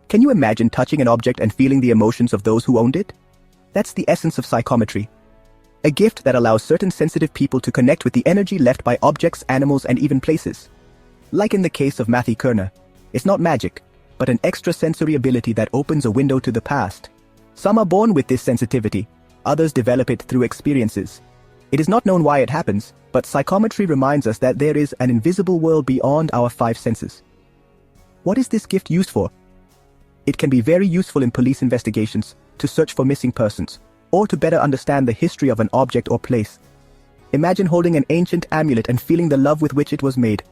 Can you imagine touching an object and feeling the emotions of those who owned it? That's the essence of psychometry. A gift that allows certain sensitive people to connect with the energy left by objects, animals, and even places. Like in the case of Mathy Kirner, it's not magic, but an extrasensory ability that opens a window to the past. Some are born with this sensitivity, others develop it through experiences. It is not known why it happens, but psychometry reminds us that there is an invisible world beyond our five senses. What is this gift used for? It can be very useful in police investigations, to search for missing persons, or to better understand the history of an object or place. Imagine holding an ancient amulet and feeling the love with which it was made.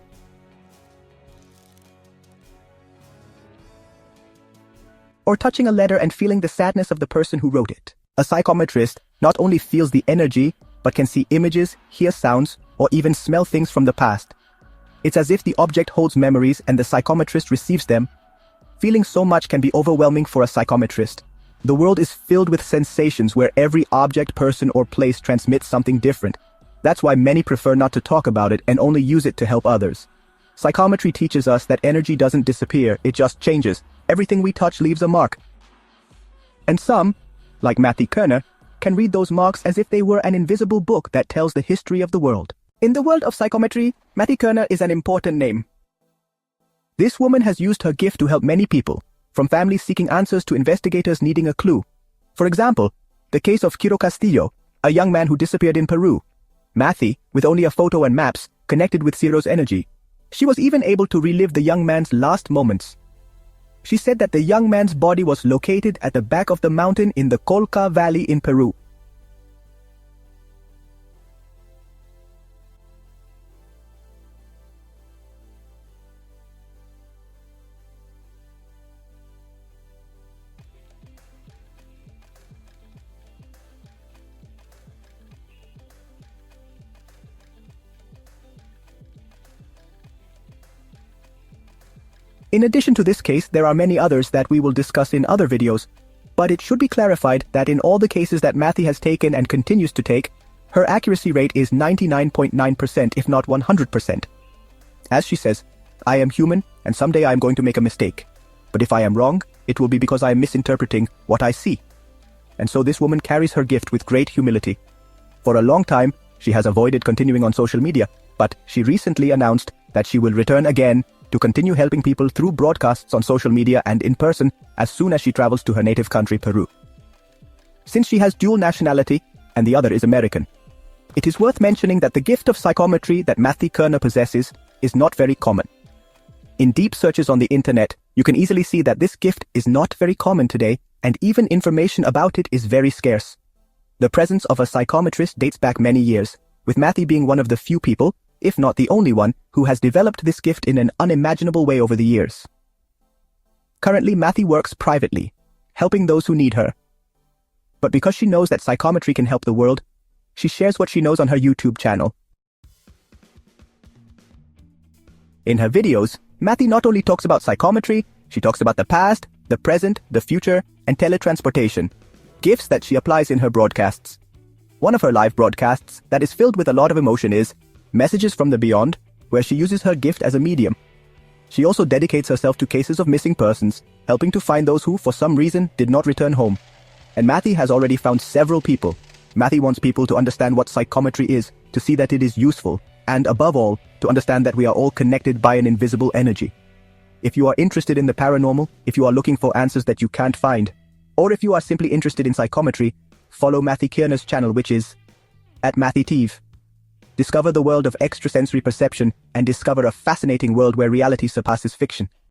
Or touching a letter and feeling the sadness of the person who wrote it. A psychometrist not only feels the energy, but can see images, hear sounds, or even smell things from the past. It's as if the object holds memories and the psychometrist receives them. Feeling so much can be overwhelming for a psychometrist. The world is filled with sensations where every object, person, or place transmits something different. That's why many prefer not to talk about it and only use it to help others. Psychometry teaches us that energy doesn't disappear, it just changes. Everything we touch leaves a mark. And some, like Mathy Kirner, can read those marks as if they were an invisible book that tells the history of the world. In the world of psychometry, Mathy Kirner is an important name. This woman has used her gift to help many people, from families seeking answers to investigators needing a clue. For example, the case of Ciro Castillo, a young man who disappeared in Peru. Mathy, with only a photo and maps, connected with Ciro's energy. She was even able to relive the young man's last moments. She said that the young man's body was located at the back of the mountain in the Colca Valley in Peru. In addition to this case, there are many others that we will discuss in other videos, but it should be clarified that in all the cases that Mathy has taken and continues to take, her accuracy rate is 99.9% if not 100%. As she says, I am human and someday I am going to make a mistake. But if I am wrong, it will be because I am misinterpreting what I see. And so this woman carries her gift with great humility. For a long time, she has avoided continuing on social media, but she recently announced that she will return again to continue helping people through broadcasts on social media and in person as soon as she travels to her native country, Peru. Since she has dual nationality, and the other is American, it is worth mentioning that the gift of psychometry that Mathy Kirner possesses is not very common. In deep searches on the internet, you can easily see that this gift is not very common today, and even information about it is very scarce. The presence of a psychometrist dates back many years, with Mathy being one of the few people, if not the only one, who has developed this gift in an unimaginable way over the years. Currently, Mathy works privately, helping those who need her. But because she knows that psychometry can help the world, she shares what she knows on her YouTube channel. In her videos, Mathy not only talks about psychometry, she talks about the past, the present, the future, and teletransportation, gifts that she applies in her broadcasts. One of her live broadcasts that is filled with a lot of emotion is Messages from the Beyond, where she uses her gift as a medium. She also dedicates herself to cases of missing persons, helping to find those who, for some reason, did not return home. And Mathy has already found several people. Mathy wants people to understand what psychometry is, to see that it is useful, and above all, to understand that we are all connected by an invisible energy. If you are interested in the paranormal, if you are looking for answers that you can't find, or if you are simply interested in psychometry, follow Mathy Kirner's channel, which is @MathyTV. Discover the world of extrasensory perception and discover a fascinating world where reality surpasses fiction.